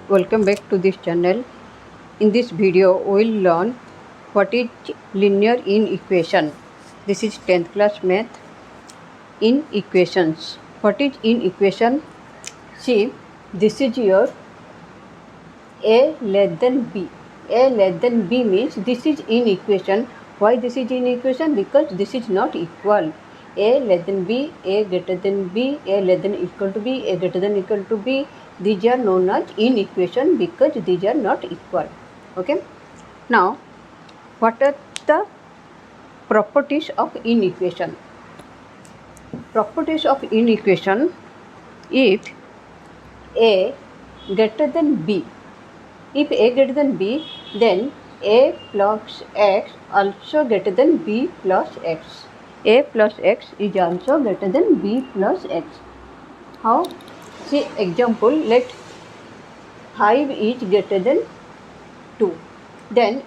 Welcome back to this channel. In this video we will learn what is linear inequation. This is 10th class math. In equations, what is inequation? See, this is your a less than b. A less than b means this is inequation. Why this is inequation? Because this is not equal. A less than b, a greater than b, a less than equal to b, a greater than equal to b. These are known as inequation because these are not equal. Okay. Now, what are the properties of inequation? Properties of inequation: if a greater than b, if a greater than b, then a plus x also greater than b plus x. A plus x is also greater than b plus x. How? See example, let 5 is greater than 2. Then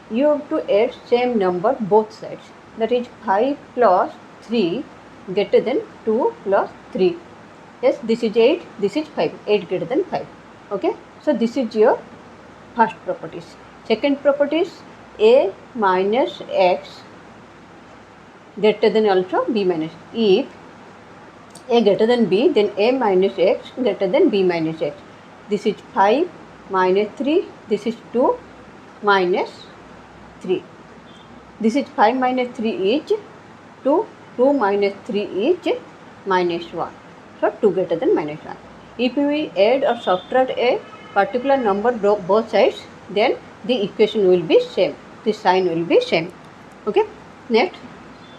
you have to add same number both sides. That is 5 plus 3 greater than 2 plus 3. Yes, this is 8, this is 5. 8 greater than 5. Okay. So this is your first properties. Second properties, a minus x greater than also b minus. If a greater than b, then a minus x greater than b minus x. This is 5 minus 3, this is 2 minus 3. This is 5 minus 3 is 2, 2 minus 3 is minus 1. So 2 greater than minus 1. If we add or subtract a particular number both sides, then the equation will be same. The sign will be same. Okay. Next,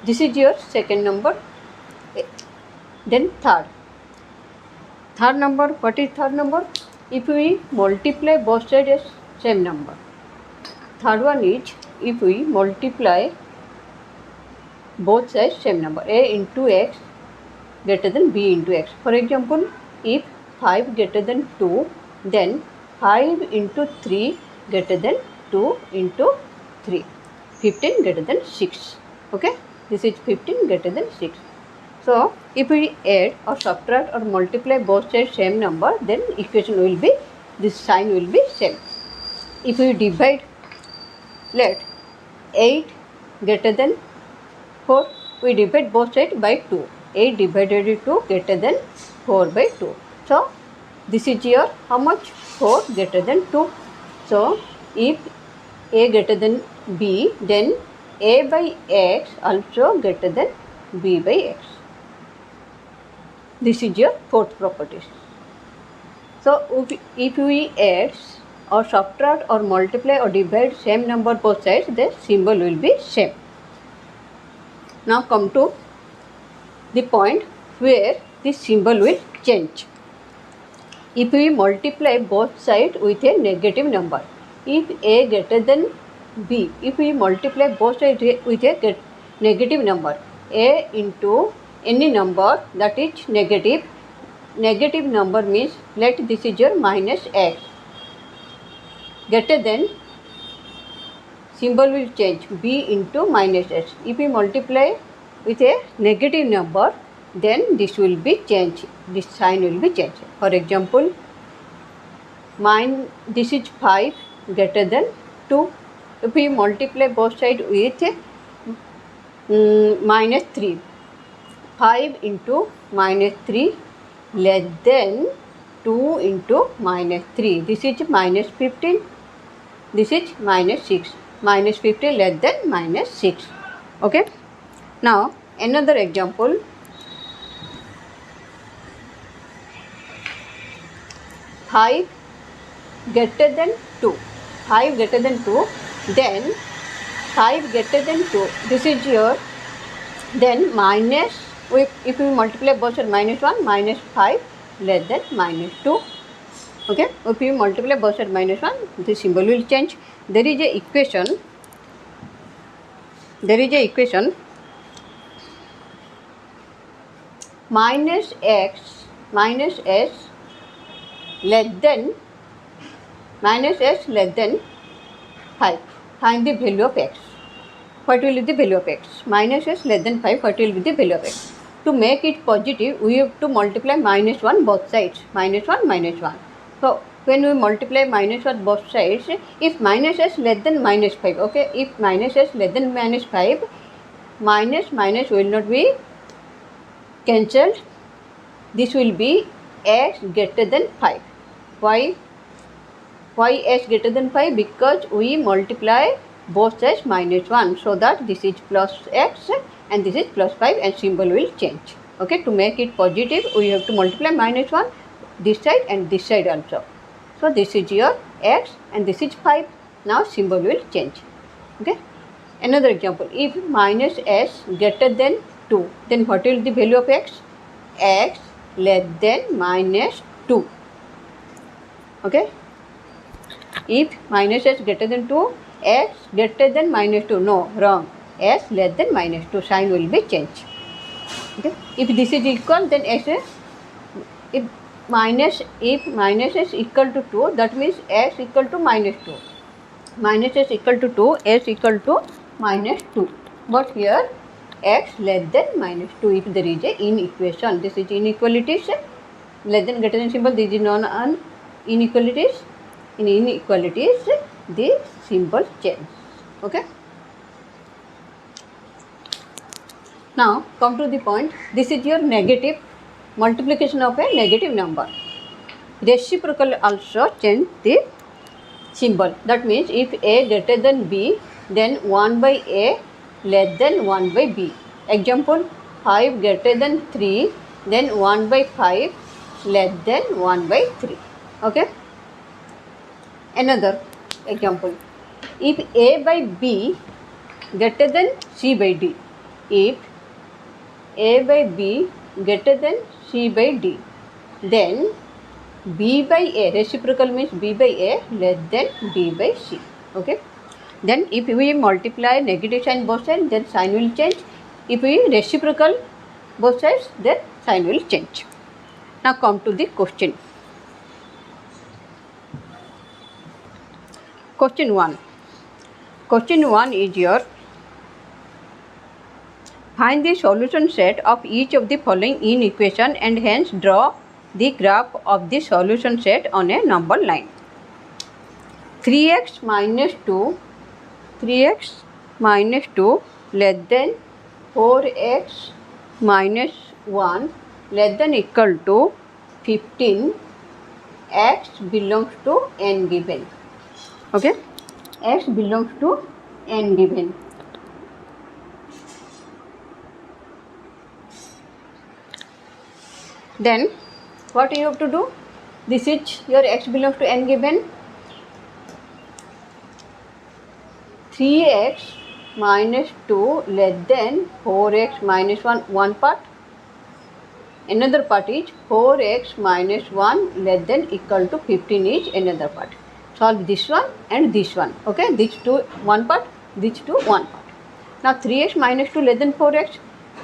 this is your second number. Then third number. What is third number? If we multiply both sides as same number. Third one is if we multiply both sides same number, a into x greater than b into x. For example, if 5 greater than 2, then 5 into 3 greater than 2 into 3. 15 greater than 6. Okay, this is 15 greater than 6. So if we add or subtract or multiply both sides same number, then equation will be, this sign will be same. If we divide, let 8 greater than 4, we divide both sides by 2. 8 divided by 2 greater than 4 by 2. So this is your how much? 4 greater than 2. So if a greater than b, then a by x also greater than b by x. This is your fourth property. So if we add or subtract or multiply or divide same number both sides, the symbol will be same. Now come to the point where this symbol will change. If we multiply both sides with a negative number, if a greater than b, if we multiply both sides with a negative number, a into any number that is negative, negative number means, let this is your minus x, greater than, symbol will change, b into minus x. If we multiply with a negative number, then this will be changed, this sign will be changed. For example, this is 5 greater than 2. If we multiply both sides with minus 3, 5 into minus 3 less than 2 into minus 3. This is minus 15. This is minus 6. Minus 15 less than minus 6. Okay. Now another example. 5 greater than 2. 5 greater than 2. Then 5 greater than 2. This is your, then minus, if we multiply both sides, minus 1, minus 5 less than minus 2. Okay. If we multiply both sides minus 1, the symbol will change. There is a equation. Minus x minus s less than, minus s less than 5. Find the value of x. What will be the value of x? Minus s less than 5. What will be the value of x? To make it positive, we have to multiply minus 1 both sides. Minus 1 minus 1. So when we multiply minus on both sides, if minus s less than minus 5, okay, if minus s less than minus 5, minus minus will not be cancelled. This will be x greater than 5. Why s greater than 5? Because we multiply both sides minus 1, so that this is plus x and this is plus 5 and symbol will change. Okay, to make it positive, we have to multiply minus 1 this side and this side also. So this is your x and this is 5. Now symbol will change. Okay. Another example, if minus s greater than 2, then what will the value of x? X less than minus 2. Okay. If minus s greater than 2, x greater than minus 2. No, wrong. S less than minus 2. Sign will be changed. Okay. If this is equal, then s, if minus s equal to 2, that means s equal to minus 2. Minus s equal to 2, s equal to minus 2. But here x less than minus 2 if there is a inequation. This is inequalities. Less than greater than symbol, this is known as inequalities. In inequalities, the symbol change. Okay. Now come to the point. This is your negative multiplication of a negative number. Reciprocal also change the symbol. That means if a greater than b, then 1 by a less than 1 by b. Example, 5 greater than 3, then 1 by 5 less than 1 by 3. Okay. Another example, if a by b greater than c by d, if a by b greater than c by d, then b by a, reciprocal means b by a less than d by c. Okay. Then if we multiply negative sign both sides, then sign will change. If we reciprocal both sides, then sign will change. Now come to the question. Question 1. Question 1 is your find the solution set of each of the following inequation and hence draw the graph of the solution set on a number line. 3x minus 2 less than 4x minus 1 less than equal to 15. X belongs to n given. Okay, x belongs to n given. Then what you have to do? This is your x belongs to n given. 3x minus 2 less than 4x minus 1, one part. Another part is 4x minus 1 less than equal to 15 is another part. Solve this one and this one. Okay, these two one part, these two one part. Now 3x minus 2 less than 4x.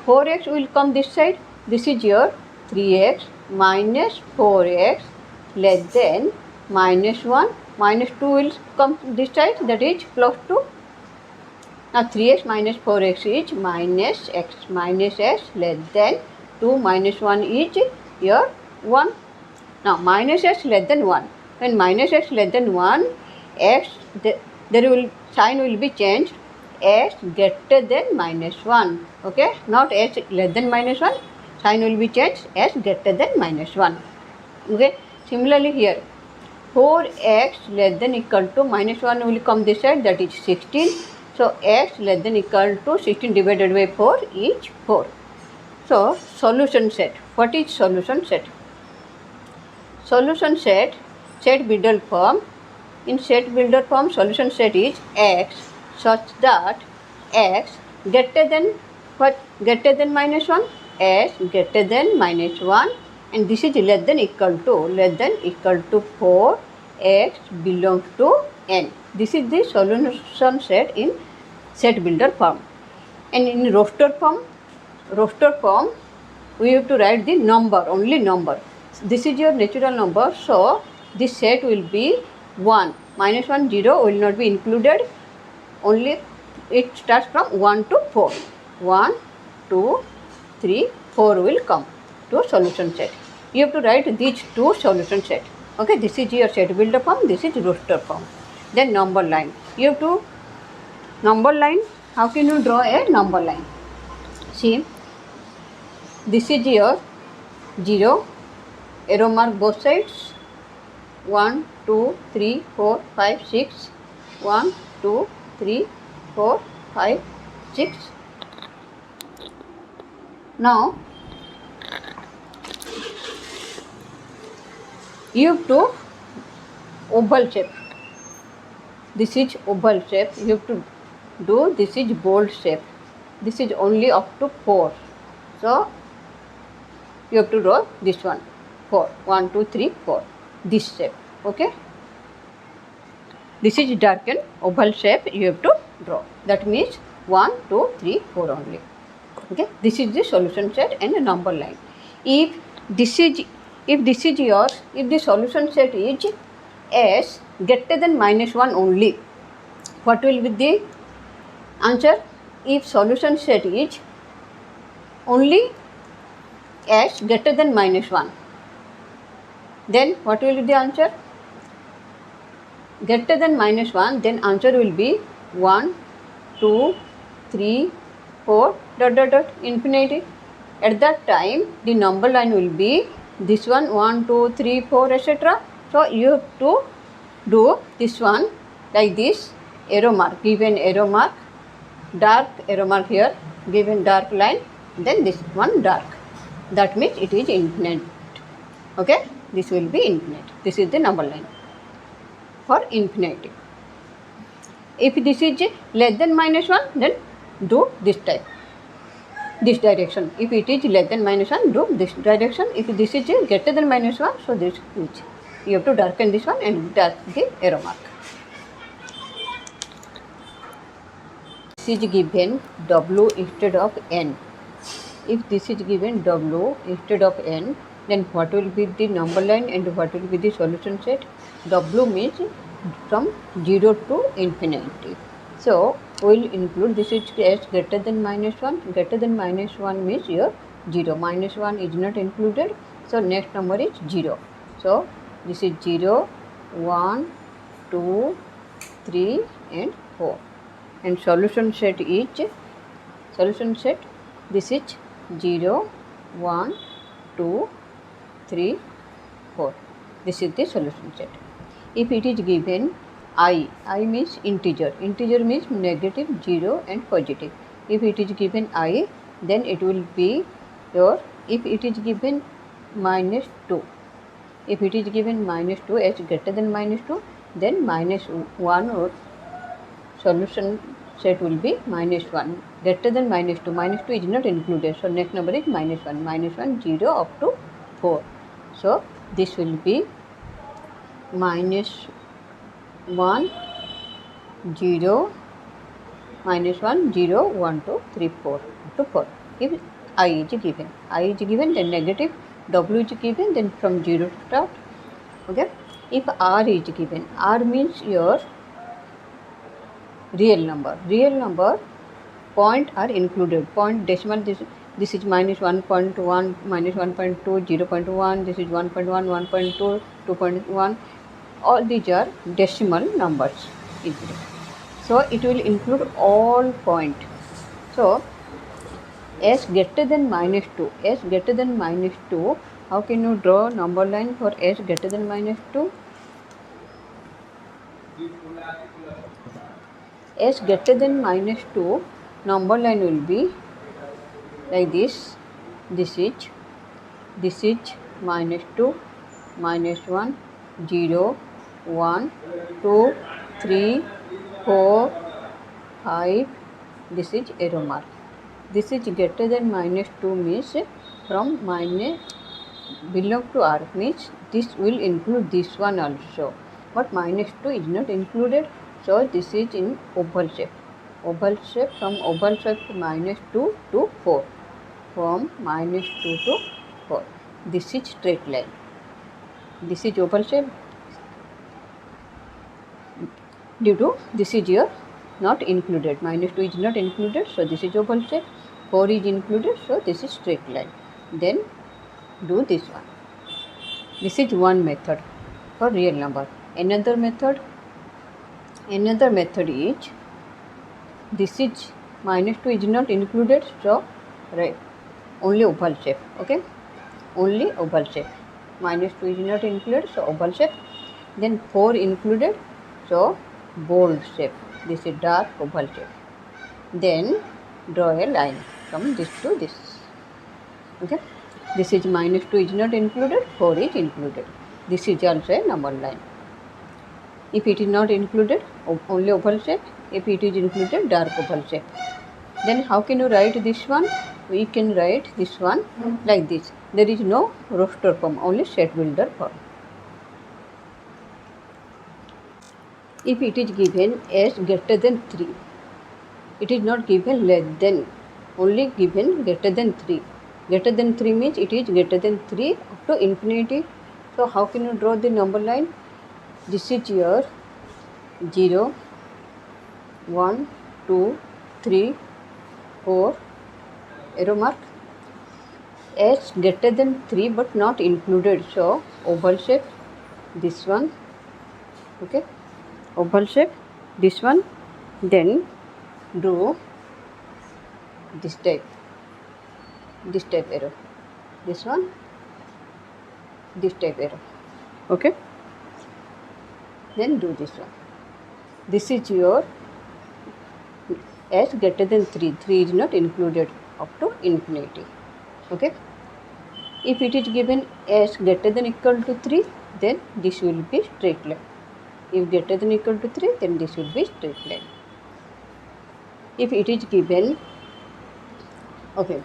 4x will come this side. This is your 3x minus 4x less than minus 1. Minus 2 will come this side, that is plus 2. Now 3x minus 4x is minus x less than 2 minus 1 is your 1. Now minus x less than 1. When minus x less than 1, x, there will sign will be changed. X greater than minus 1. Okay, not x less than minus 1. Sign will be changed. X greater than minus 1. Okay, similarly here 4x less than equal to minus 1 will come this side, that is 16. So x less than equal to 16 divided by 4 is 4. So solution set. What is solution set? Solution set, set builder form. In set builder form, solution set is x such that x greater than what? Greater than minus 1. S greater than minus 1, and this is less than equal to 4. X belongs to n. This is the solution set in set builder form. And in roster form, we have to write the number, only number. This is your natural number, so this set will be 1. Minus 1, 0 will not be included. Only it starts from 1 to 4. 1, 2, 3, 4 will come to solution set. You have to write these two solution set. Okay, this is your set builder form, this is roster form. Then number line. You have to number line. How can you draw a number line? See, this is your 0, arrow mark both sides. 1, 2, 3, 4, 5, 6. 1, 2, 3, 4, 5, 6. Now, you have to oval shape. This is oval shape. You have to do, this is bold shape. This is only up to 4. So, you have to draw this one. 4. 1, 2, 3, 4. This shape. Okay. This is darkened oval shape you have to draw. That means 1, 2, 3, 4 only. Okay. This is the solution set and a number line. If this is your, if the solution set is S greater than -1 only, what will be the answer? If solution set is only S greater than -1, then what will be the answer? Greater than -1, then answer will be 1, 2, 3, 4, dot dot dot, infinity. At that time, the number line will be this one, 1, 2, 3, 4, etc. So, you have to do this one like this, arrow mark, give an arrow mark, dark arrow mark here, give a dark line, then this one dark. That means it is infinite. Okay, this will be infinite. This is the number line for infinity. If this is less than -1, then do this type, this direction. If it is less than -1, do this direction. If this is greater than -1, so this is, you have to darken this one and dark the arrow mark. This is given W instead of N. If this is given W instead of N, then what will be the number line and what will be the solution set? W means from 0 to infinity. So, we will include this is S greater than -1. Greater than -1 means your 0. -1 is not included. So, next number is 0. So, this is 0, 1, 2, 3 and 4. And solution set is, this is 0, 1, 2, 3, 4. This is the solution set. If it is given I means integer. Integer means negative, 0 and positive. If it is given I, then it will be your, if it is given -2. If it is given -2, S greater than -2, then -1 or solution set will be -1. Greater than -2. -2 is not included. So, next number is -1. -1, 0 up to 4. So, this will be -1, 0, -1, 0, 1, 2, 3, 4 to 4. If I is given, then negative, W is given, then from 0 to start. Okay. If R is given, R means your real number. Real number, point are included. Point decimal, this is -1.1, -1.2, 0.1, this is 1.1, 1.2, 2.1. All these are decimal numbers. So, it will include all point. So, S greater than -2. S greater than -2. How can you draw number line for S greater than -2? S greater than -2, number line will be like this. This is -2, -1, 0, 1, 2, 3, 4, 5. This is arrow mark. This is greater than -2 means from belong to R means this will include this one also. But -2 is not included. So, this is in oval shape. Oval shape, from oval shape to -2 to 4. From -2 to 4. This is straight line. This is oval shape. Due to this is here not included. -2 is not included. So, this is oval shape. 4 is included. So, this is straight line. Then do this one. This is one method. for real number. Another method is this is minus 2 is not included, so right, only oval shape. Okay, only oval shape. Minus 2 is not included, so oval shape. Then 4 included, so bold shape. This is dark oval shape. Then draw a line from this to this. Okay, this is minus 2 is not included, 4 is included. This is also a normal line. If it is not included, only oval shape. If it is included, dark oval shape. Then how can you write this one? We can write this one like this. There is no roster form, only set builder form. If it is given as greater than 3, it is not given less than, only given greater than 3. Greater than 3 means it is greater than 3 up to infinity. So how can you draw the number line? This is your 0, 1, 2, 3, 4, arrow mark. As greater than 3 but not included, so oval shape, this one. Okay, oval shape, this one. Then do this type arrow, this one, this type arrow. Okay, then do this one. This is your as greater than 3. 3 is not included up to infinity. Okay, if it is given as greater than equal to 3, then this will be straight line. If greater than equal to 3, then this will be straight line. If it is given, okay,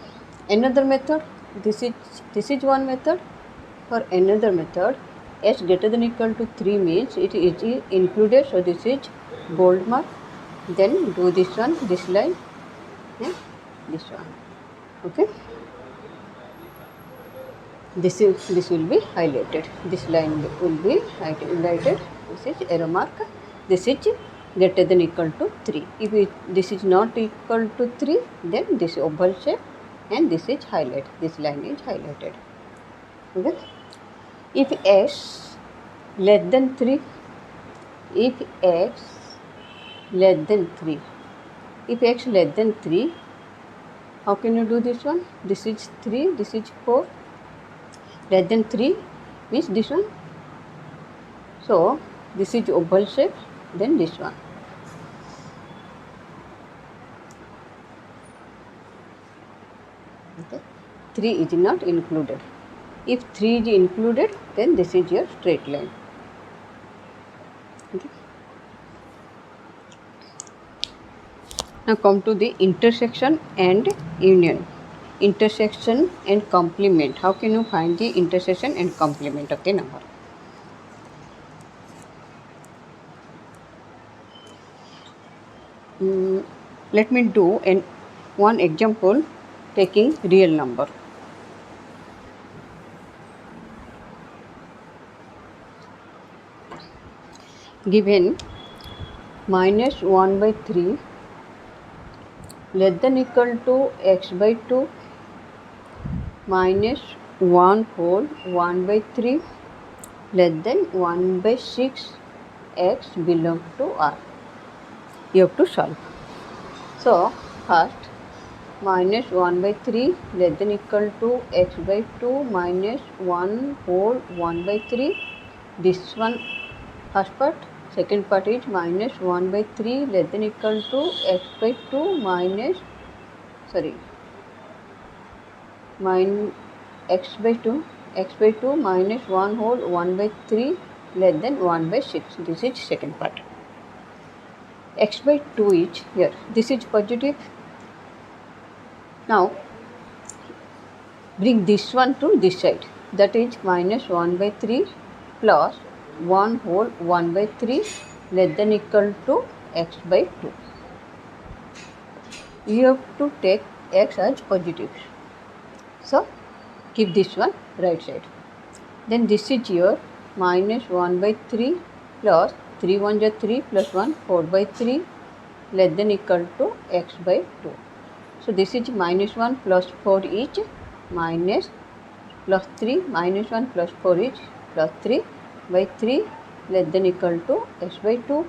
another method, this is one method. For another method, as greater than equal to 3 means it is included, so this is bold mark. Then do this one, this line, and this one. Okay, this will be highlighted. This line will be highlighted. This is arrow mark. This is greater than equal to 3. If this is not equal to 3, then this oval shape, and this is highlighted. This line is highlighted. Okay. If x less than 3, if x less than 3, if x less than 3, how can you do this one? This is 3, this is 4. Less than 3 means this one. So this is oval shape, then this one. Okay. 3 is not included. If 3 is included, then this is your straight line. Okay. Now come to the intersection and union. Intersection and complement. How can you find the intersection and complement of the number? Let me do one example taking real number. Given minus 1 by 3 less than equal to x by 2 minus 1 whole 1 by 3 less than 1 by 6 x belongs to R. You have to solve. So first, minus 1 by 3 less than equal to x by 2 minus 1 whole 1 by 3. This one first part. Second part is minus 1 by 3 less than equal to x by 2 minus x by 2 minus 1 whole 1 by 3 less than 1 by 6. This is second part. X by 2 is here. This is positive. Now bring this one to this side. That is minus 1 by 3 plus 1 whole 1 by 3 less than equal to x by 2. You have to take x as positive. So keep this one right side. Then this is your minus 1 by 3 plus 3 1 is 3 plus 1 4 by 3 less than equal to x by 2. So this is minus 1 plus 4 is minus plus 3 minus 1 plus 4 is plus 3. by 3 less than equal to x by 2.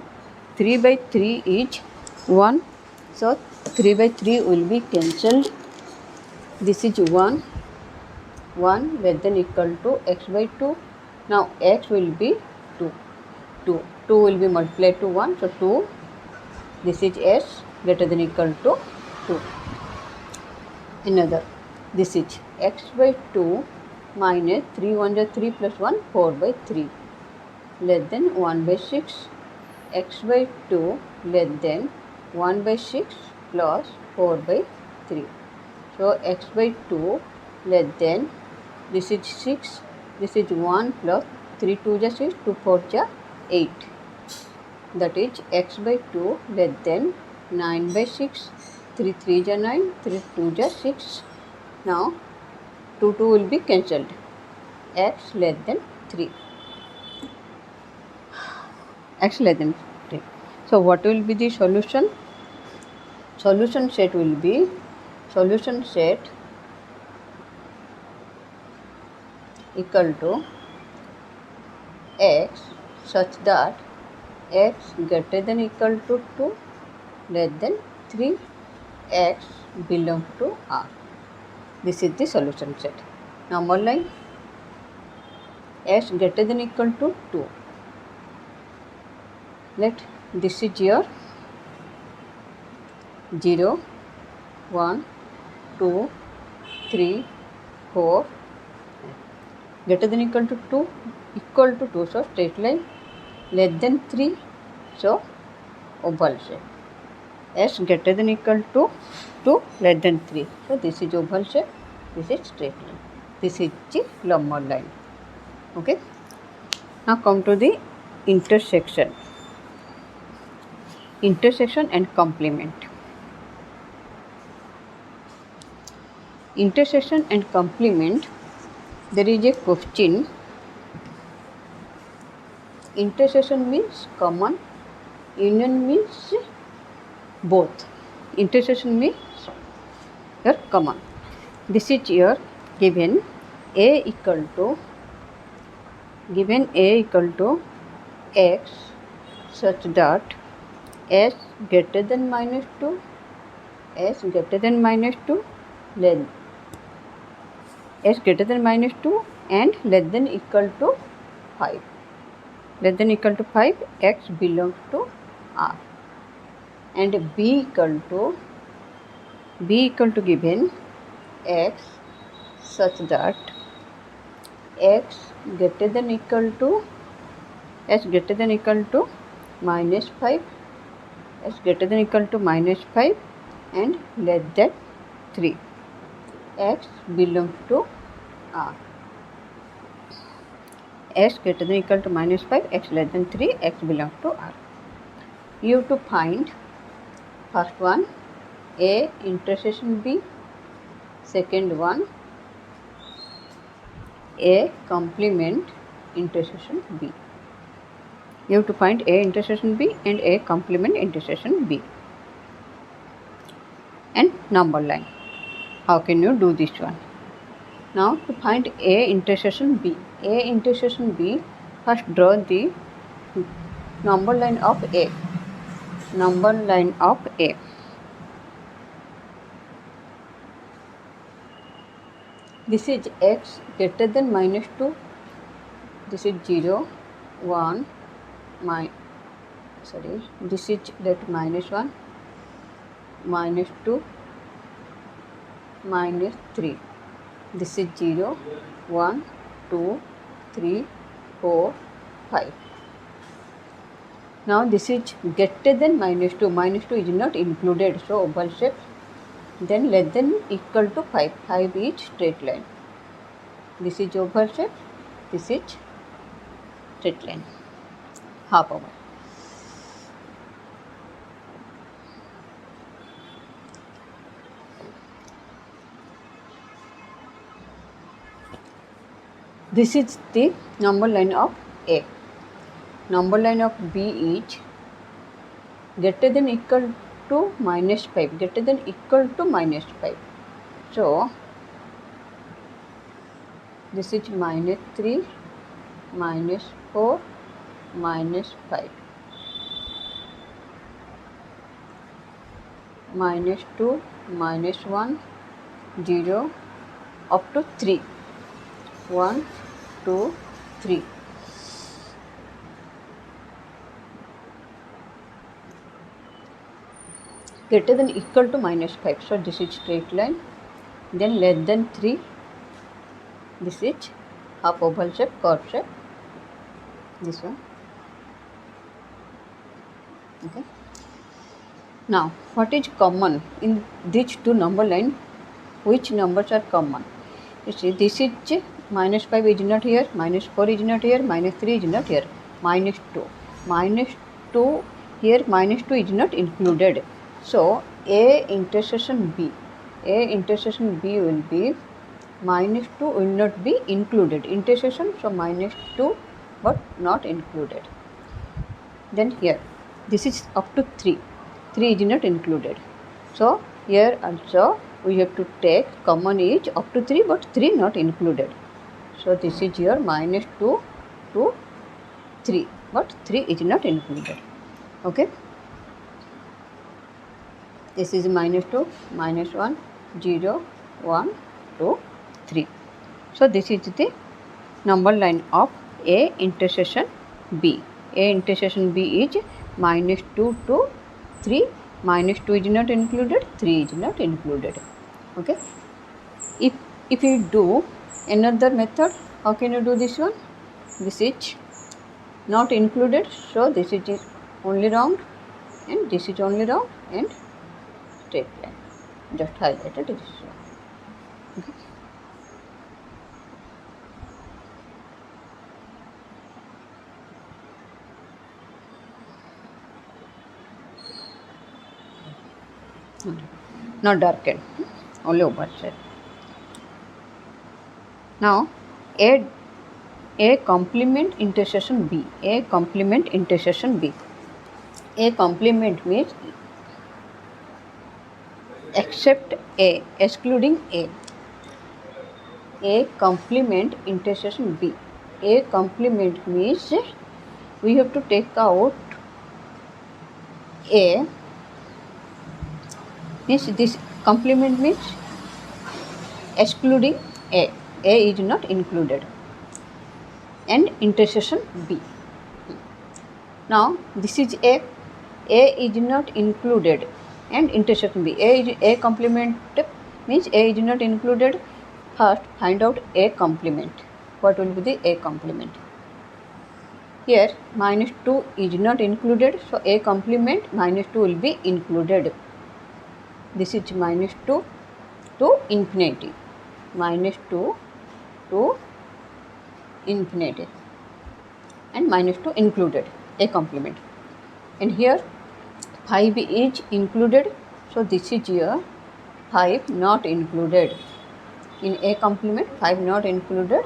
3 by 3 is 1. So 3 by 3 will be cancelled. This is 1. 1 less than equal to x by 2. Now x will be 2. 2. 2 will be multiplied to 1. So 2. This is s greater than equal to 2. Another. This is x by 2 minus 3 1 is 3 plus 1 4 by 3 less than 1 by 6. X by 2 less than 1 by 6 plus 4 by 3. So x by 2 less than, this is 6, this is 1 plus 3 2 is 6, 2 4 is 8. That is x by 2 less than 9 by 6, 3 3 is 9, 3 2 is 6. Now 2 2 will be cancelled. X less than 3. X less than 3. So what will be the solution? Solution set will be, solution set equal to x such that x greater than equal to 2 less than 3, x belongs to R. This is the solution set. Number line, s greater than equal to 2. Let this is your 0, 1, 2, 3, 4, greater than equal to 2, equal to 2, so straight line, less than 3, so oval shape. S greater than equal to 2, less than 3, so this is oval shape, this is straight line, this is the lumbar line. Okay. Now come to the intersection. Intersection and complement. Intersection and complement, there is a question. Intersection means common, union means both. Intersection means your common. This is your given A equal to x such that s greater than minus 2, s greater than minus 2, then s greater than minus 2 and less than equal to 5. Less than equal to 5, x belongs to R. And b equal to given x such that x greater than equal to minus 5, s greater than equal to minus 5 and less than 3, x belongs to R. S greater than equal to minus 5, x less than 3, x belongs to R. You have to find first one A intersection B, second one A complement intersection B. You have to find A intersection B and A complement intersection B. And number line. How can you do this one? Now to find A intersection B. A intersection B, first draw the number line of A. Number line of A. This is x greater than minus 2. This is 0, 1, this is that minus 1, minus 2, minus 3. This is 0, 1, 2, 3, 4, 5. Now this is greater than minus 2. Minus 2 is not included, so oval shape. Then less than equal to 5. 5 is straight line. This is oval shape. This is straight line. Half oval. This is the number line of A. Number line of B is greater than equal to minus 5. Greater than equal to minus 5. So this is minus 3, minus 4 minus 5 minus 2 minus 1 0 up to 3 1 2 3 greater than equal to minus 5. So this is straight line. Then less than 3, this is half oval shape, curve shape, this one. Okay. Now what is common in these two number line? Which numbers are common? You see, this is minus 5 is not here, minus 4 is not here, minus 3 is not here, minus 2. Minus 2 here, minus 2 is not included. So A intersection B will be minus 2 will not be included. Intersection, so minus 2 but not included. Then here, this is up to 3. 3 is not included. So here also we have to take common is up to 3 but 3 not included. So this is here minus 2 to 3 but 3 is not included. Okay. This is minus 2, minus 1, 0, 1, 2, 3. So this is the number line of A intersection B. A intersection B is minus 2 to 3. Minus 2 is not included, 3 is not included. Okay. If you do another method, how can you do this one? This is not included, so this is only round and this is only round and straight line. Just highlighted this one. Okay. Not darkened, only oval shape. Now A complement intersection B. A complement intersection B. A complement means except A, excluding A. A complement intersection B. A complement means we have to take out A. Means this complement means excluding A. A is not included. And intersection B. Now this is A. A is not included and intersection B. A complement means A is not included. First find out A complement. What will be the A complement? Here minus 2 is not included, so A complement minus 2 will be included. This is minus 2 to infinity. Minus 2 to infinity and minus 2 included, A complement. And here 5 is included, so this is here 5 not included. In A complement 5 not included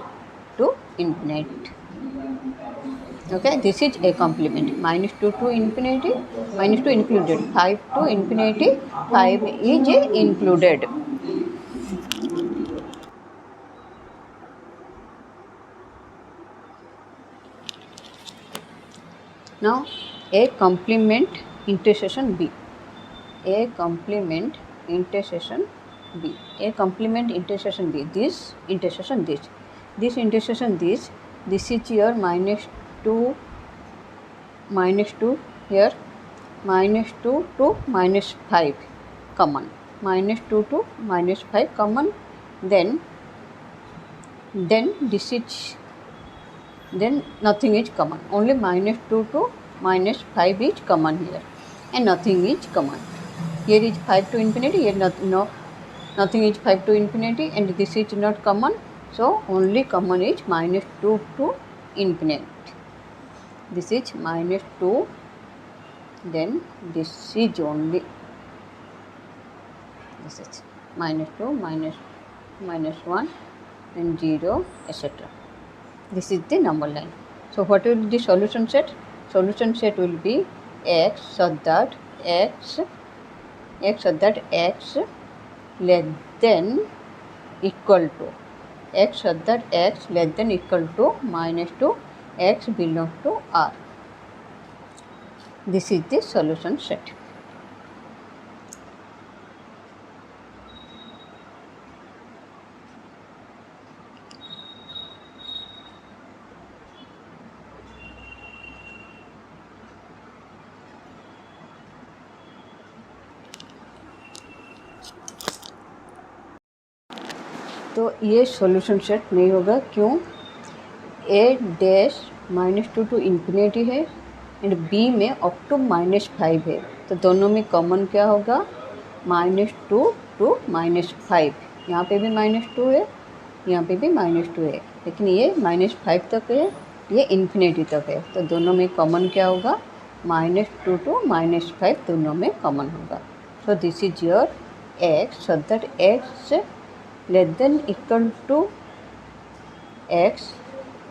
to infinite. Okay, this is A complement. Minus 2 to infinity, minus 2 included, 5 to infinity, 5 is included. Now A complement intersection B. A complement intersection B. A complement intersection B. This intersection this. This intersection this. This is here minus 2 here, minus 2 to minus 5 common. Minus 2 to minus 5 common. Then this is, then nothing is common. Only minus 2 to minus 5 is common here and nothing is common. Here is 5 to infinity, here nothing is 5 to infinity and this is not common. So only common is minus 2 to infinite. This is minus 2, then this is only, this is minus 2, minus 1 and 0, etc. This is the number line. So what will be the solution set? Solution set will be x such that x less than equal to, x such that x less than equal to minus 2 x belongs to R. This is the solution set. तो ये solution set नहीं होगा, क्यों? ए dash -2 to infinity है and B में up to -5 है, तो दोनों में कॉमन क्या होगा? -2 टू -5। यहाँ पे भी -2 है, यहाँ पे भी -2 है, लेकिन ये -5 तक है, ये इन्फिनिटी तक है, तो दोनों में कॉमन क्या होगा? -2 टू -5 दोनों में कॉमन होगा। तो this is your x, so that x less than equal to x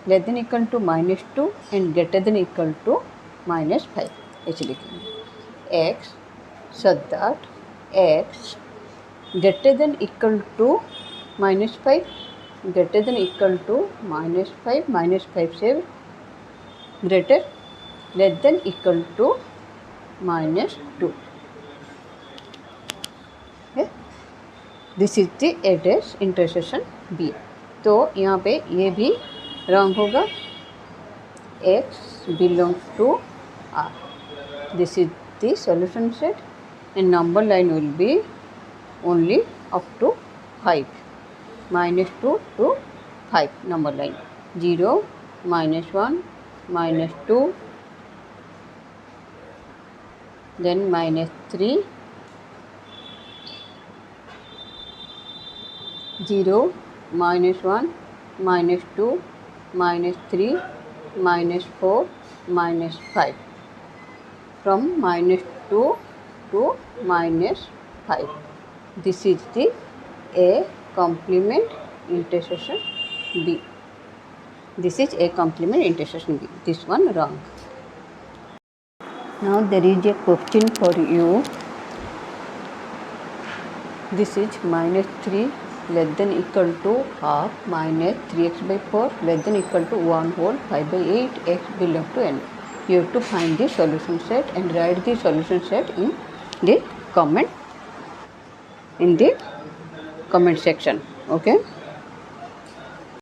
less than equal to -2 and greater than equal to -5 ऐसे लिखेंगे। x so that x greater than equal to -5, greater than equal to -5 से greater less than equal to -2। This is the A dash intersection B. तो यहाँ पे ये भी wrong होगा, x belongs to R। This is the solution set and number line will be only up to 5, -2 to 5 number line, 0, -1, -2, then -3, 0, -1, -2, -3, -4, -5, from -2 to -5. This is the A complement intersection B. This is A complement intersection B. This one wrong. Now there is a question for you. This is -3 less than equal to half -3x by 4 less than equal to 1 whole 5 by 8 x belongs to n. You have to find the solution set and write the solution set in the comment section. Okay.